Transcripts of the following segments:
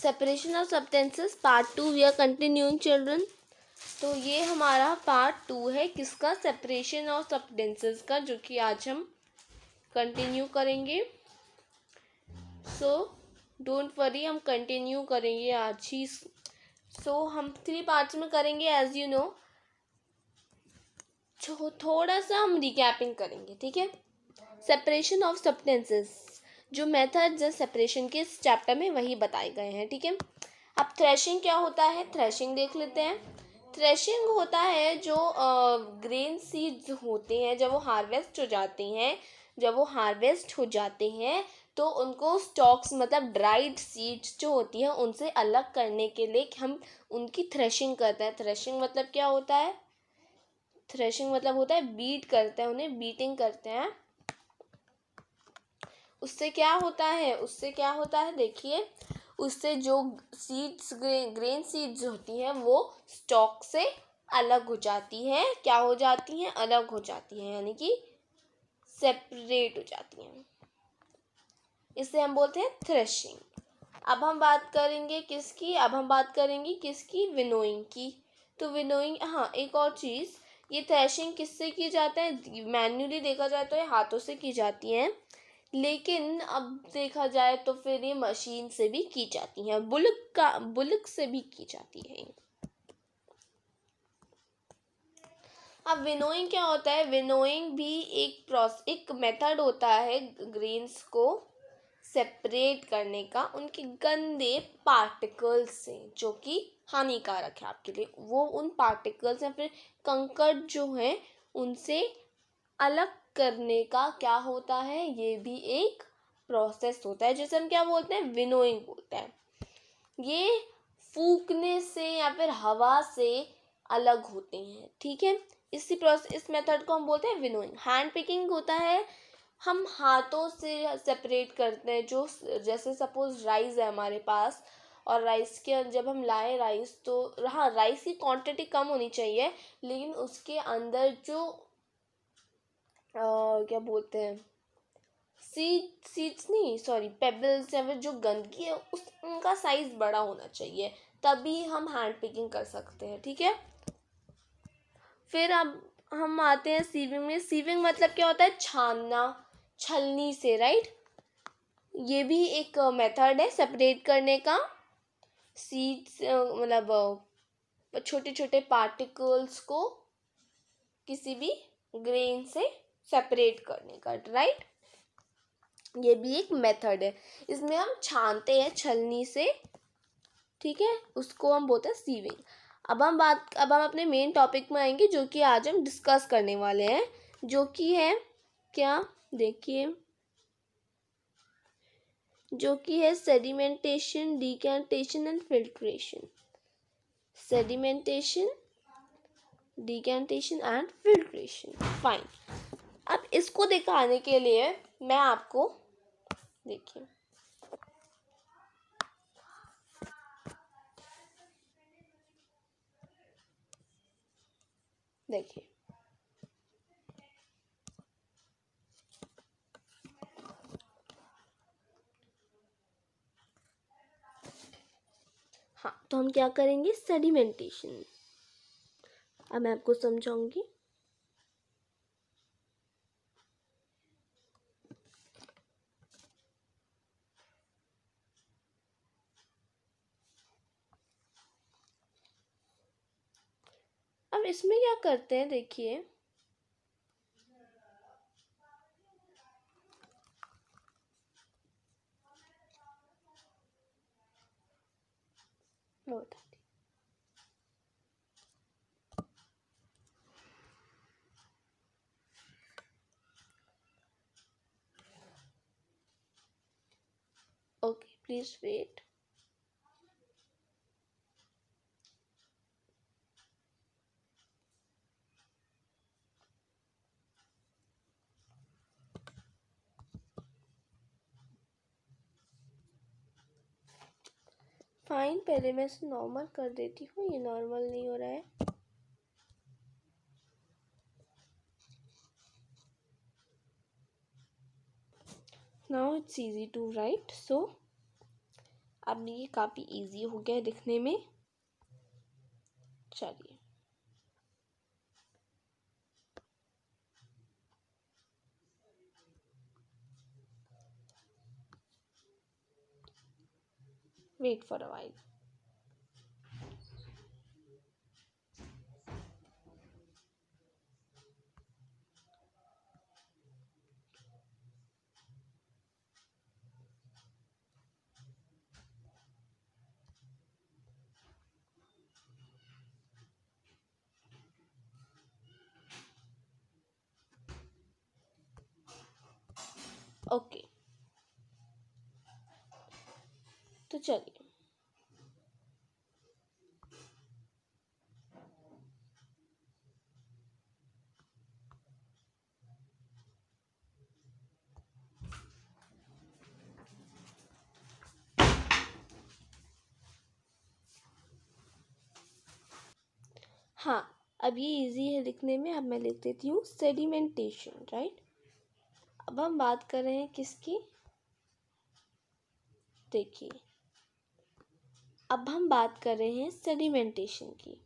Separation of substances part 2 we are continuing children. तो ये हमारा पार्ट 2 है किसका, सेपरेशन ऑफ सब्सटेंसेस का, जो कि आज हम कंटिन्यू करेंगे। सो डोंट वरी, हम कंटिन्यू करेंगे आज ही। सो हम 3 पार्ट्स में करेंगे एज यू नो। थोड़ा सा हम रिकैपिंग करेंगे, ठीक है। सेपरेशन ऑफ सब्सटेंसेस, जो मेथड सेपरेशन के इस चैप्टर में वही बताए गए हैं, ठीक है। अब थ्रेशिंग क्या होता है, थ्रेशिंग देख लेते हैं। थ्रेशिंग होता है जो ग्रेन सीड्स होते हैं, जब वो हार्वेस्ट हो जाते हैं तो उनको स्टॉक्स मतलब ड्राइड सीड्स जो होती हैं उनसे अलग करने के लिए हम उनकी थ्रेशिंग करते हैं। थ्रेशिंग मतलब क्या होता है, थ्रेशिंग मतलब होता है बीट करते हैं, उन्हें बीटिंग करते हैं। उससे क्या होता है देखिए, उससे जो सीड्स ग्रेन सीड्स होती हैं वो स्टॉक से अलग हो जाती हैं। क्या हो जाती हैं, अलग हो जाती हैं, यानी कि सेपरेट हो जाती हैं। इसे हम बोलते हैं थ्रेशिंग। अब हम बात करेंगे किसकी, विनोइंग की। तो विनोइंग, हाँ एक और चीज़, ये थ्रेशिंग किससे की जाता है, मैन्युअली देखा जाए तो ये हाथों से की जाती हैं, लेकिन अब देखा जाए तो फिर ये मशीन से भी की जाती हैं, बुलक से भी की जाती है। अब विनोइंग क्या होता है, विनोइंग भी एक मेथड होता है ग्रेन्स को सेपरेट करने का उनके गंदे पार्टिकल्स से, जो कि हानिकारक है आपके लिए। वो उन पार्टिकल्स या फिर कंकड़ जो हैं उनसे अलग करने का क्या होता है, ये भी एक प्रोसेस होता है, जिसे हम क्या बोलते हैं, विनोइंग बोलते हैं। ये फूकने से या फिर हवा से अलग होते हैं, ठीक है। इस मेथड को हम बोलते हैं विनोइंग। हैंड पिकिंग होता है, हम हाथों से सेपरेट करते हैं। जो जैसे सपोज राइस है हमारे पास, और राइस के जब हम लाए राइस, तो हाँ राइस की क्वांटिटी कम होनी चाहिए, लेकिन उसके अंदर जो क्या बोलते हैं, सीड्स नहीं सॉरी पेबल्स या फिर जो गंदगी है उनका साइज बड़ा होना चाहिए, तभी हम हैंड पिकिंग कर सकते हैं, ठीक है। फिर अब हम आते हैं सीविंग में। सीविंग मतलब क्या होता है, छानना छलनी से, राइट। ये भी एक मेथड है सेपरेट करने का। सीड्स मतलब छोटे छोटे पार्टिकल्स को किसी भी ग्रेन से सेपरेट करने का, राइट। ये भी एक मेथड है, इसमें हम छानते हैं छलनी से, ठीक है, उसको हम बोलते हैं सीविंग। अब हम अपने मेन टॉपिक में आएंगे, जो कि आज हम डिस्कस करने वाले हैं, जो कि है क्या, देखिए, जो कि है sedimentation, decantation and filtration. Sedimentation, decantation and filtration, fine. अब इसको दिखाने के लिए मैं आपको, देखिए देखिए हाँ, तो हम क्या करेंगे, सेडिमेंटेशन। अब मैं आपको समझाऊंगी। अब इसमें क्या करते हैं, देखिए मैं बताती हूँ। Okay please wait. फाइन, पहले मैं इसे नॉर्मल कर देती हूँ, ये नॉर्मल नहीं हो रहा है। Now it's easy to write. So अब ये काफ़ी इजी हो गया है दिखने में। चलिए wait for a while. Okay, तो चलिए हाँ, अब ये इजी है लिखने में। अब मैं लिख देती हूँ सेडिमेंटेशन, राइट। अब हम बात कर रहे हैं किसकी, देखिए अब हम बात कर रहे हैं सेडिमेंटेशन की।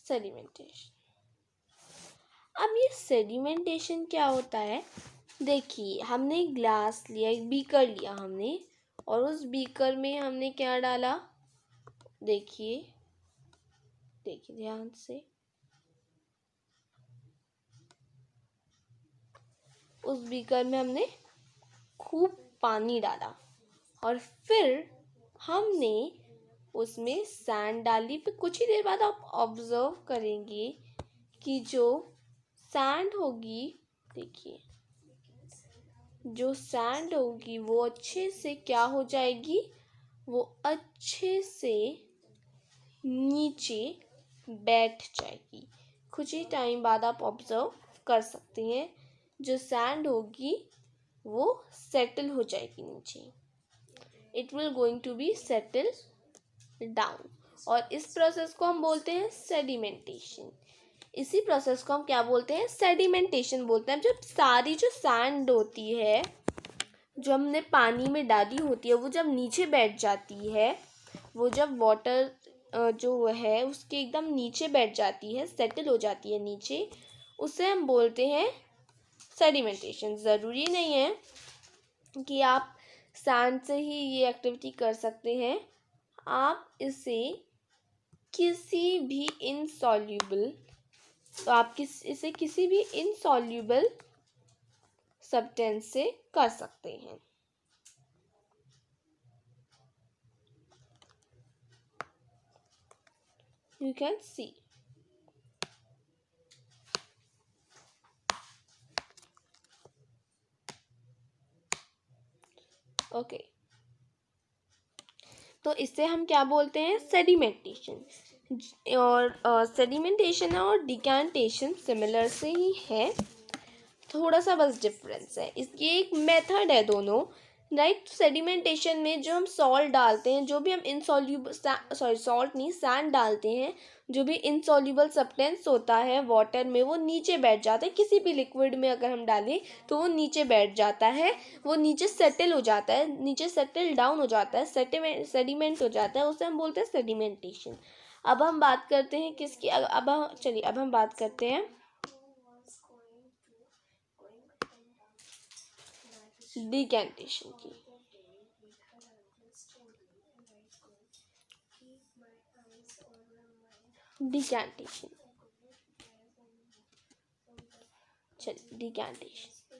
सेडिमेंटेशन, अब ये सेडिमेंटेशन क्या होता है, देखिए हमने एक ग्लास लिया, एक बीकर लिया हमने, और उस बीकर में हमने क्या डाला, देखिए देखिए ध्यान से, उस बीकर में हमने खूब पानी डाला और फिर हमने उसमें सैंड डाली। फिर कुछ ही देर बाद आप ऑब्जर्व करेंगे कि जो सैंड होगी, देखिए जो सैंड होगी वो अच्छे से क्या हो जाएगी, वो अच्छे से नीचे बैठ जाएगी। कुछ ही टाइम बाद आप ऑब्जर्व कर सकते हैं जो सैंड होगी वो सेटल हो जाएगी नीचे, it will going to be settle down, और इस प्रोसेस को हम बोलते हैं सेडिमेंटेशन। इसी प्रोसेस को हम क्या बोलते हैं, सेडिमेंटेशन बोलते हैं। जब सारी जो सैंड होती है जो हमने पानी में डाली होती है वो जब नीचे बैठ जाती है, वो जब वाटर जो है उसके एकदम नीचे बैठ जाती है, सेटल हो जाती है नीचे, उसे हम बोलते हैं सेडिमेंटेशन। ज़रूरी नहीं है कि आप सैंड से ही ये एक्टिविटी कर सकते हैं, आप इसे किसी भी इनसॉल्यूबल, तो आप इसे किसी भी इनसॉल्यूबल सब्सटेंस से कर सकते हैं। You can see. ओके, तो इससे हम क्या बोलते हैं, सेडिमेंटेशन। और सेडिमेंटेशन और डिकैंटेशन सिमिलर से ही है, थोड़ा सा बस डिफरेंस है। इसकी एक मेथड है दोनों, राइट। सेडिमेंटेशन में जो हम सॉल्ट डालते हैं, जो भी हम इनसॉल्यूबल, सॉरी सॉल्ट नहीं, सैंड डालते हैं, जो भी इनसॉल्यूबल सब्सटेंस होता है वाटर में वो नीचे बैठ जाता है। किसी भी लिक्विड में अगर हम डालें तो वो नीचे बैठ जाता है, वो नीचे सेटल हो जाता है, नीचे सेटल डाउन हो जाता है, सेडिमेंट हो जाता है, उसे हम बोलते हैं सेडिमेंटेशन। अब हम बात करते हैं किसकी, चलिए अब हम बात करते हैं डिकैंटेशन की। डिकैंटेशन, चलिए डिकैंटेशन।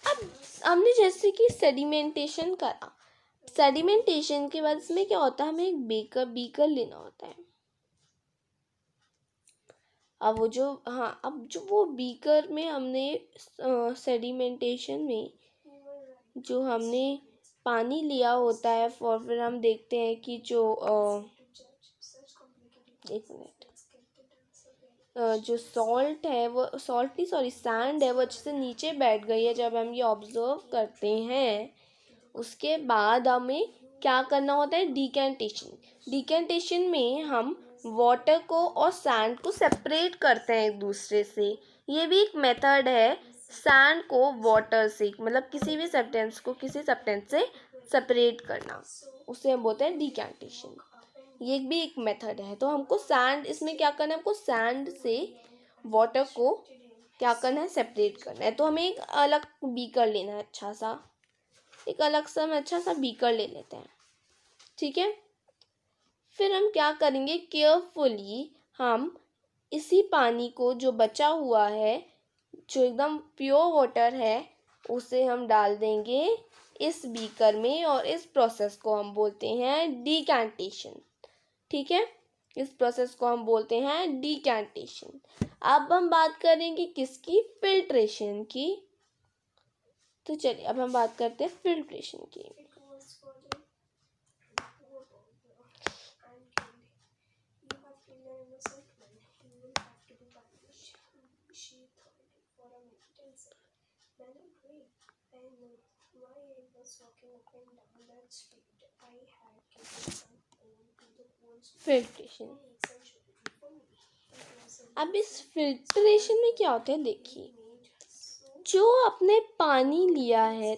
अब हमने जैसे कि सेडिमेंटेशन करा, सेडिमेंटेशन के बाद इसमें क्या होता है, हमें एक बीकर लेना होता है। अब वो जो, हाँ, अब जो वो बीकर में हमने सेडिमेंटेशन में जो हमने पानी लिया होता है, और फिर हम देखते हैं कि जो एक मिनट, जो सॉल्ट है वो, सॉल्ट नहीं सॉरी सैंड है, वो अच्छे से नीचे बैठ गई है। जब हम ये ऑब्जर्व करते हैं उसके बाद हमें क्या करना होता है, डिकैंटेशन। डिकैंटेशन में हम वाटर को और सैंड को सेपरेट करते हैं एक दूसरे से। ये भी एक मेथड है सैंड को वाटर से, मतलब किसी भी सब्सटेंस को किसी सब्सटेंस से सेपरेट करना, उसे हम बोलते हैं डिकैंटेशन। ये भी एक मेथड है। तो हमको सैंड, इसमें क्या करना है, हमको सैंड से वाटर को क्या करना है, सेपरेट करना है। तो हमें एक अलग बीकर लेना है, अच्छा सा बीकर ले लेते हैं, ठीक है। फिर हम क्या करेंगे, केयरफुली हम इसी पानी को जो बचा हुआ है, जो एकदम प्योर वाटर है, उसे हम डाल देंगे इस बीकर में, और इस प्रोसेस को हम बोलते हैं डिकैंटेशन, ठीक है। इस प्रोसेस को हम बोलते हैं डिकैंटेशन। अब हम बात करेंगे किसकी, फिल्ट्रेशन की। तो चलिए अब हम बात करते हैं फिल्ट्रेशन की। फिल्ट्रेशन, अब इस फिल्ट्रेशन में क्या होता है, देखिए, जो आपने पानी लिया है,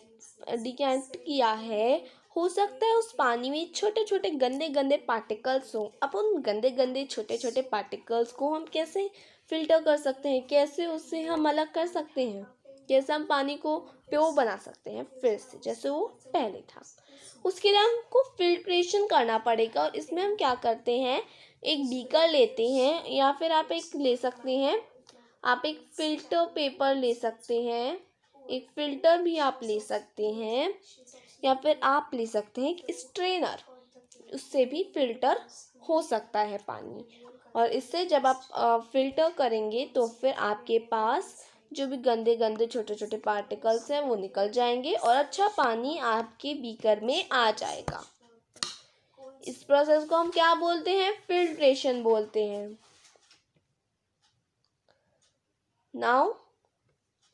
डिकैंट किया है, हो सकता है उस पानी में छोटे छोटे गंदे गंदे पार्टिकल्स हो। अब उन गंदे गंदे छोटे छोटे पार्टिकल्स को हम कैसे फिल्टर कर सकते हैं, कैसे उससे हम अलग कर सकते हैं, कैसे हम पानी को प्योर बना सकते हैं फिर से जैसे वो पहले था। उसके लिए हमको फिल्ट्रेशन करना पड़ेगा। और इसमें हम क्या करते हैं, एक बीकर लेते हैं, या फिर आप एक ले सकते हैं, आप एक फिल्टर पेपर ले सकते हैं, एक फिल्टर भी आप ले सकते हैं, या फिर आप ले सकते हैं एक स्ट्रेनर, उससे भी फिल्टर हो सकता है पानी। और इससे जब आप फिल्टर करेंगे तो फिर आपके पास जो भी गंदे गंदे छोटे छोटे पार्टिकल्स हैं वो निकल जाएंगे और अच्छा पानी आपके बीकर में आ जाएगा। इस प्रोसेस को हम क्या बोलते हैं, फिल्ट्रेशन बोलते हैं। Now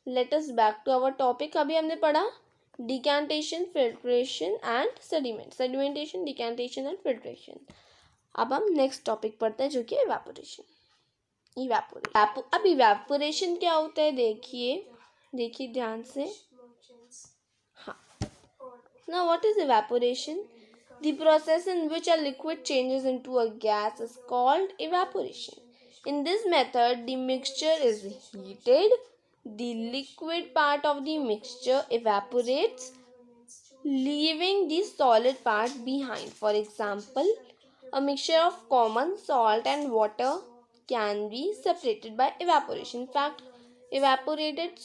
let us back to our topic. अभी हमने पढ़ा decantation, filtration and sedimentation, decantation and filtration. अब हम नेक्स्ट टॉपिक पढ़ते हैं जो कि इवेपोरेशन। अब इवेपोरेशन क्या होता है, देखिए ध्यान से। हाँ, now what is evaporation? The process in which a liquid changes into a gas is called evaporation. In this method, the mixture is heated. The liquid part of the mixture evaporates, leaving the solid part behind. For example, a mixture of common salt and water can be separated by evaporation. In fact, evaporated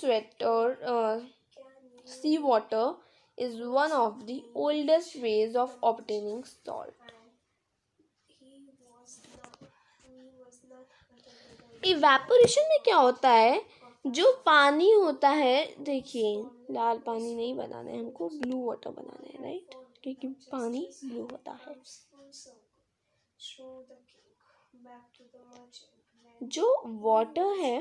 seawater is one of the oldest ways of obtaining salt. Evaporation में क्या होता है, जो पानी होता है, देखिए लाल पानी नहीं बनाना है हमको, ब्लू वाटर बनाना है, राइट, क्योंकि पानी ब्लू होता है। जो वाटर है,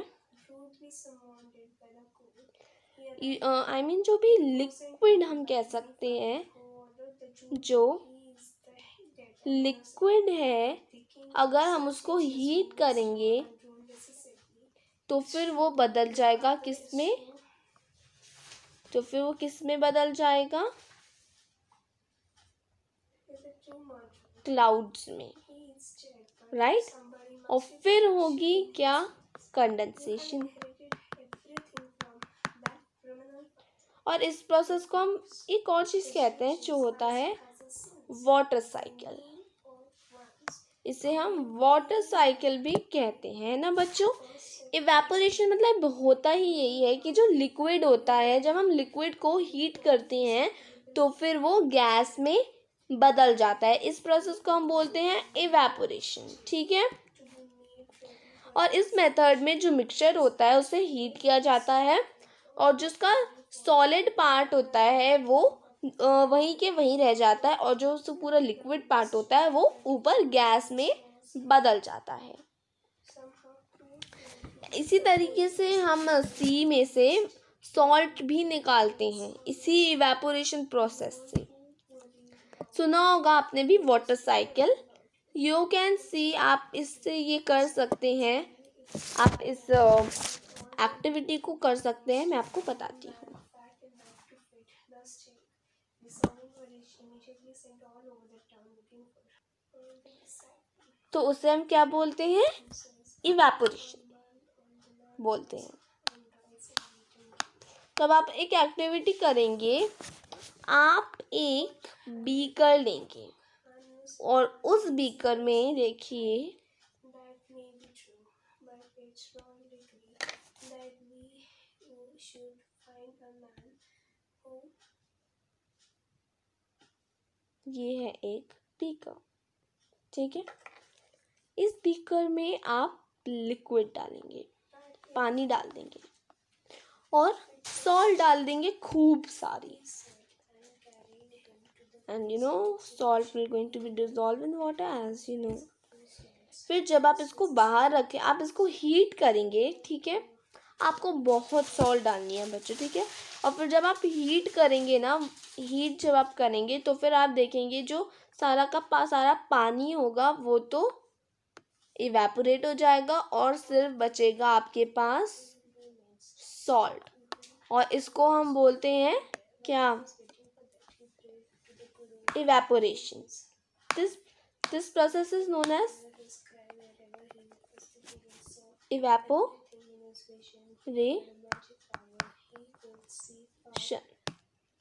आई मीन जो भी लिक्विड हम कह सकते हैं, जो लिक्विड है, अगर हम उसको हीट करेंगे तो फिर वो बदल जाएगा किसमें, बदल जाएगा, क्लाउड्स में, राइट। और फिर होगी क्या, कंडेंसेशन। और इस प्रोसेस को हम एक और चीज कहते हैं जो होता है वाटर साइकिल। इसे हम वाटर साइकिल भी कहते हैं ना बच्चों। इवेपोरेशन मतलब होता ही यही है कि जो लिक्विड होता है, जब हम लिक्विड को हीट करते हैं तो फिर वो गैस में बदल जाता है। इस प्रोसेस को हम बोलते हैं इवेपोरेशन, ठीक है। और इस मेथड में जो मिक्सचर होता है उसे हीट किया जाता है और जिसका सॉलिड पार्ट होता है वो वहीं के वहीं रह जाता है और जो पूरा लिक्विड पार्ट होता है वो ऊपर गैस में बदल जाता है। इसी तरीके से हम सी में से सॉल्ट भी निकालते हैं इसी इवेपोरेशन प्रोसेस से। सुना होगा आपने भी water cycle, you can see, आप इससे ये कर सकते हैं, आप इस एक्टिविटी को कर सकते हैं। मैं आपको बताती हूँ। तो उसे हम क्या बोलते हैं? इवेपोरेशन बोलते हैं। तब आप एक एक्टिविटी करेंगे, आप एक बीकर लेंगे और उस बीकर में देखिए ये है एक बीकर, ठीक है। इस बीकर में आप लिक्विड डालेंगे, पानी डाल देंगे और सॉल्ट डाल देंगे खूब सारी, and you know salt will going to be dissolve in water, as you know. फिर जब आप इसको बाहर रखें, आप इसको हीट करेंगे, ठीक है। आपको बहुत सॉल्ट डालनी है बच्चों, ठीक है। और फिर जब आप हीट करेंगे ना, हीट जब आप करेंगे तो फिर आप देखेंगे जो सारा पानी होगा वो तो इवेपोरेट हो जाएगा और सिर्फ बचेगा आपके पास सॉल्ट, और इसको हम बोलते हैं क्या? Evaporation. This process is known as evaporation.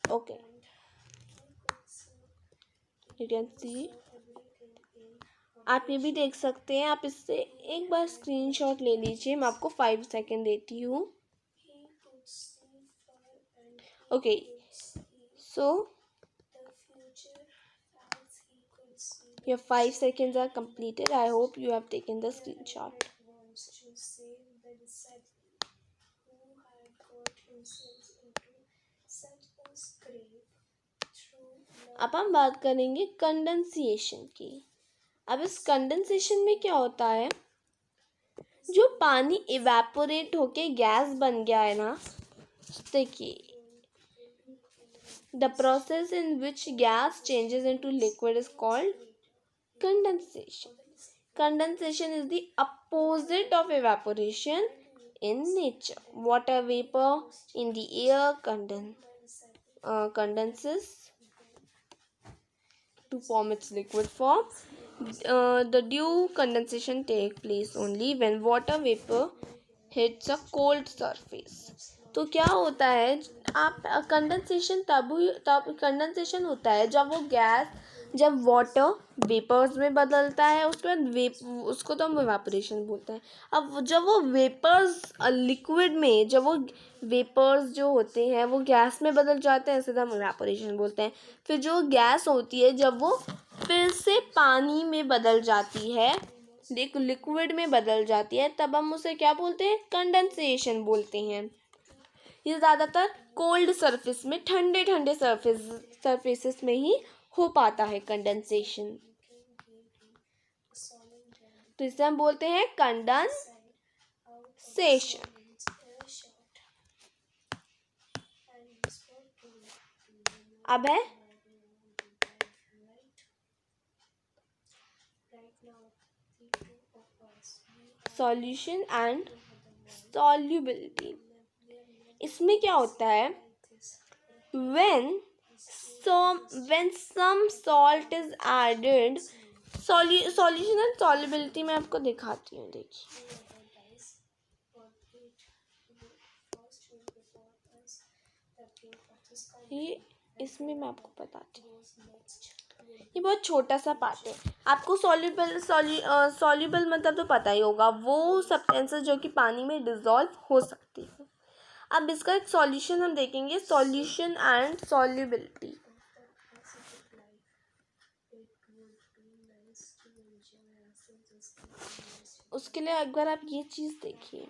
Okay, you can see. आप ये भी देख सकते हैं, आप इससे एक बार स्क्रीनशॉट ले लीजिए। मैं आपको 5 सेकेंड देती हूँ। Okay, so your 5 seconds are completed. I hope you have taken the screenshot. अब हम बात करेंगे कंडेंसेशन की। अब इस कंडेंसेशन में क्या होता है, जो पानी इवेपोरेट होके गैस बन गया है ना, देखिए the process in which gas changes into liquid is called condensation. Condensation is the opposite of evaporation in nature. Water vapor in the air condenses to form its liquid form. The dew condensation takes place only when water vapor hits a cold surface. तो क्या होता है, आप condensation तब condensation होता है जब water vapours में बदलता है, उसके बाद उसको तो हम इवेपोरेशन बोलते हैं। अब जब वो वेपर्स लिक्विड में, जब वो वेपर्स जो होते हैं वो गैस में बदल जाते हैं, इसे तो हम इवेपोरेशन बोलते हैं। फिर जो गैस होती है जब वो फिर से पानी में बदल जाती है, लिक्विड में बदल जाती है, तब हम उसे क्या बोलते हैं? कंडेंसेशन बोलते हैं। ये ज़्यादातर कोल्ड सरफेस में, ठंडे ठंडे सरफेसेस में ही हो पाता है कंडेंसेशन। तो इसे हम बोलते हैं कंडेंसेशन। अब है सॉल्यूशन एंड सॉल्युबिलिटी। इसमें क्या होता है, when some salt is added, solution and solubility मैं आपको दिखाती हूँ। देखिए ये इसमें मैं आपको बताती हूँ, ये बहुत छोटा सा पार्ट है। आपको सॉल्युबल मतलब तो पता ही होगा, वो सब्सटेंसेस जो कि पानी में डिसॉल्व हो सकती है। अब इसका एक सॉल्यूशन हम देखेंगे, सॉल्यूशन एंड सॉल्युबिलिटी। उसके लिए एक बार आप ये चीज़ देखिए,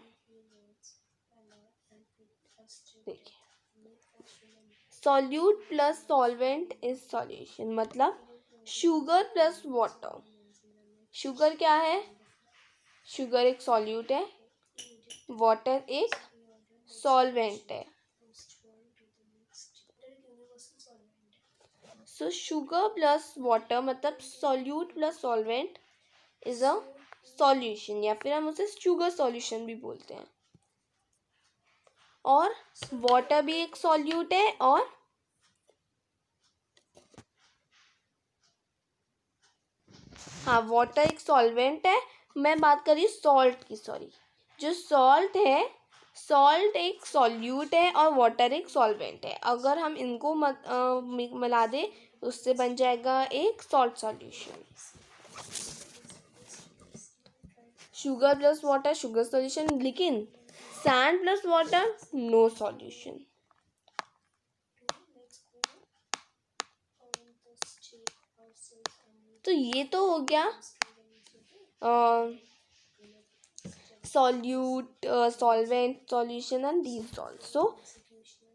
solute plus solvent is solution, मतलब शुगर प्लस वाटर। शुगर क्या है? शुगर एक सॉल्यूट है, वाटर एक सॉल्वेंट है। सो शुगर प्लस वाटर मतलब solute plus solvent is a solution, या फिर हम उसे शुगर सॉल्यूशन भी बोलते हैं। और वाटर भी एक सॉल्यूट है, और हाँ वाटर एक सॉल्वेंट है। मैं बात कर रही हूँ सॉल्ट की, सॉरी। जो सॉल्ट है, सॉल्ट एक सॉल्यूट है और वाटर एक सॉल्वेंट है। अगर हम इनको मिला दें उससे बन जाएगा एक salt solution. Sugar plus water sugar solution, लेकिन sand plus water no solution. तो ये तो हो गया solute, solvent, solution and dissolve. So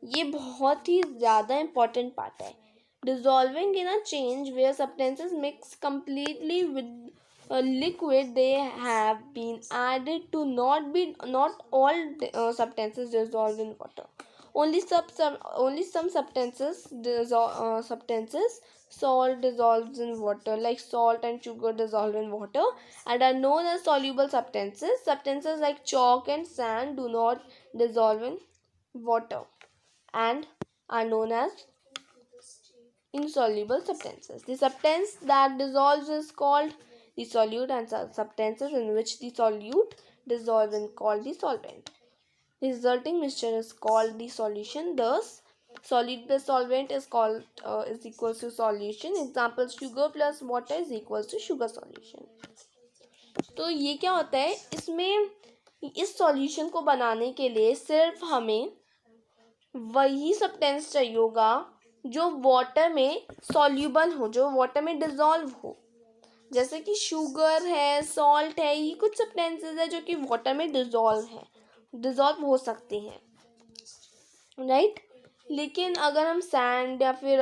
ये बहुत ही ज़्यादा इम्पोर्टेंट पार्ट है। Dissolving in a change where substances mix completely with a liquid they have been added to, not all substances dissolve in water. Only some substances salt dissolves in water, like salt and sugar dissolve in water and are known as soluble substances. Substances like chalk and sand do not dissolve in water and are known as insoluble substances. The substance that dissolves is called the solute, and substances in which the solute dissolves is called the solvent. The resulting mixture is called the solution. Thus, solute plus solvent is equals to solution. Example: sugar plus water is equals to sugar solution. तो ये क्या होता है, इसमें इस solution को बनाने के लिए सिर्फ हमें वही सब्सटेंस चाहिए होगा जो वाटर में सॉल्यूबल हो, जो वाटर में डिजॉल्व हो। जैसे कि शुगर है, सॉल्ट है, ये कुछ सब्सटेंसेस है जो कि वाटर में डिजॉल्व हो सकते हैं, राइट। लेकिन अगर हम सैंड या फिर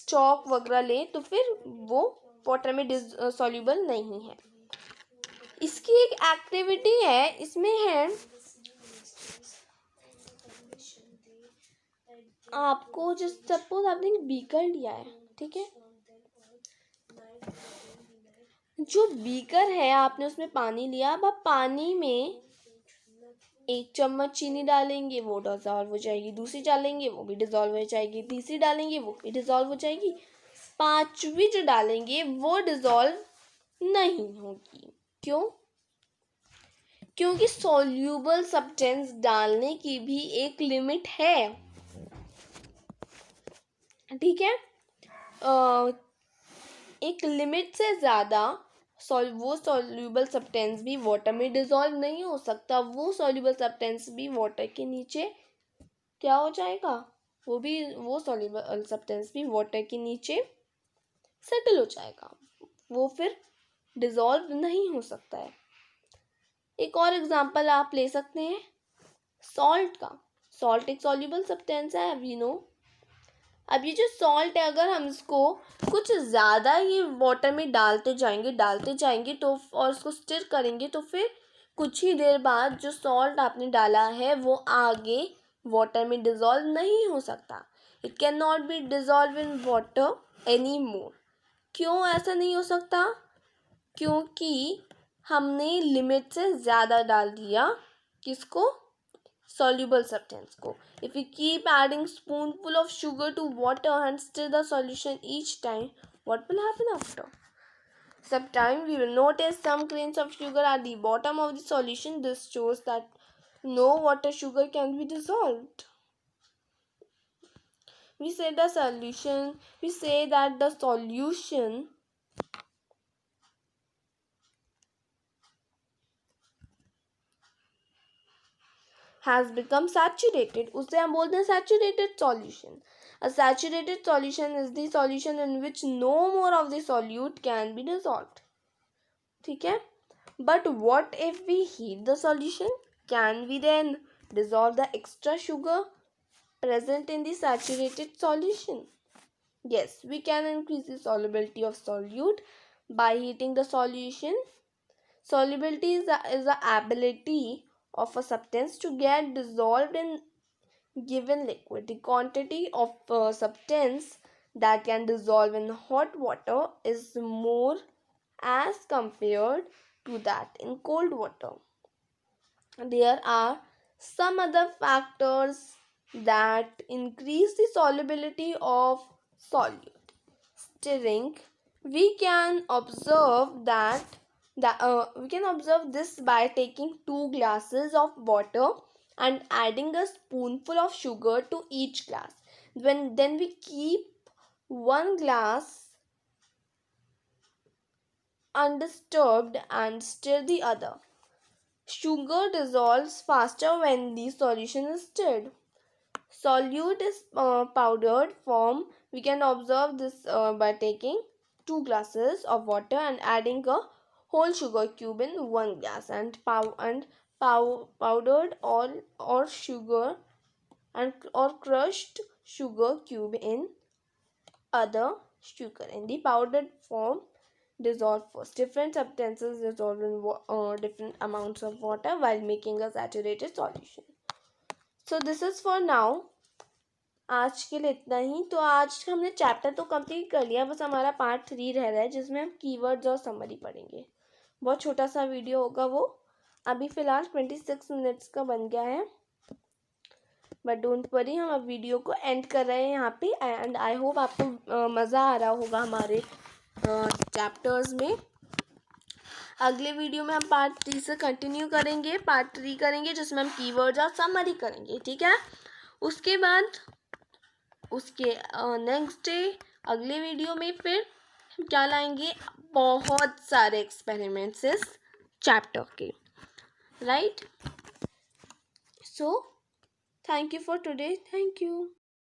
चॉक वगैरह लें तो फिर वो वाटर में सॉल्यूबल नहीं है। इसकी एक एक्टिविटी है, इसमें है आपको, जस्ट सपोज आपने एक बीकर लिया है, ठीक है। जो बीकर है आपने उसमें पानी लिया, अब आप पानी में 1 चम्मच चीनी डालेंगे, वो डिजॉल्व हो जाएगी। दूसरी डालेंगे वो भी डिजॉल्व हो जाएगी। तीसरी डालेंगे वो भी डिजॉल्व हो जाएगी। 5वीं जो डालेंगे वो डिजॉल्व नहीं होगी। क्यों? क्योंकि सॉल्यूबल सब्सटेंस डालने की भी एक लिमिट है, ठीक है। एक लिमिट से ज़्यादा वो सॉल्यूबल सब्सटेंस भी वाटर में डिजॉल्व नहीं हो सकता। वो सॉल्यूबल सब्सटेंस भी वाटर के नीचे क्या हो जाएगा, वो सॉल्यूबल सब्सटेंस भी वाटर के नीचे सेटल हो जाएगा, वो फिर डिजॉल्व नहीं हो सकता है। एक और एग्जांपल आप ले सकते हैं सॉल्ट का। सॉल्ट एक सॉल्यूबल सब्सटेंस है, वी नो। अब ये जो सॉल्ट है, अगर हम इसको कुछ ज़्यादा ही वाटर में डालते जाएंगे तो और उसको स्टिर करेंगे तो फिर कुछ ही देर बाद जो सॉल्ट आपने डाला है वो आगे वाटर में डिज़ोल्व नहीं हो सकता। It can not be dissolve in water any more. क्यों ऐसा नहीं हो सकता? क्योंकि हमने लिमिट से ज़्यादा डाल दिया, किसको? soluble substance को. If we keep adding spoonful of sugar to water and stir the solution each time, what will happen after? Sometime we will notice some grains of sugar at the bottom of the solution. This shows that no water sugar can be dissolved. We say that the solution has become saturated. उसे हम बोलते हैं saturated solution. A saturated solution is the solution in which no more of the solute can be dissolved. ठीक है? But what if we heat the solution? Can we then dissolve the extra sugar present in the saturated solution? Yes, we can increase the solubility of solute by heating the solution. Solubility is the ability of a substance to get dissolved in given liquid. The quantity of substance that can dissolve in hot water is more as compared to that in cold water. There are some other factors that increase the solubility of solute. Stirring, we can observe this by taking 2 glasses of water and adding a spoonful of sugar to each glass. Then we keep one glass undisturbed and stir the other. Sugar dissolves faster when the solution is stirred. Solute is powdered form. We can observe this by taking 2 glasses of water and adding a whole sugar cube in one glass, and powdered or sugar and or crushed sugar cube in other sugar. In the powdered form, dissolve first. Different substances dissolve in different amounts of water while making a saturated solution. So this is for now. आज के लिए इतना ही. तो आज हमने chapter तो complete कर लिया, बस हमारा पार्ट 3 रह रहा है जिसमें हम कीवर्ड्स और समरी पढ़ेंगे. बहुत छोटा सा वीडियो होगा वो. अभी फ़िलहाल 26 मिनट्स का बन गया है, बट डोंट वरी, हम अब वीडियो को एंड कर रहे हैं यहाँ पे. एंड आई होप आपको मज़ा आ रहा होगा हमारे चैप्टर्स में. अगले वीडियो में हम पार्ट 3 से कंटिन्यू करेंगे. पार्ट 3 करेंगे जिसमें हम कीवर्ड्स और समरी करेंगे. ठीक है. उसके बाद उसके नेक्स्ट डे अगले वीडियो में फिर क्या लाएंगे, बहुत सारे एक्सपेरिमेंट्स इस चैप्टर के. Right. So thank you for today. Thank you.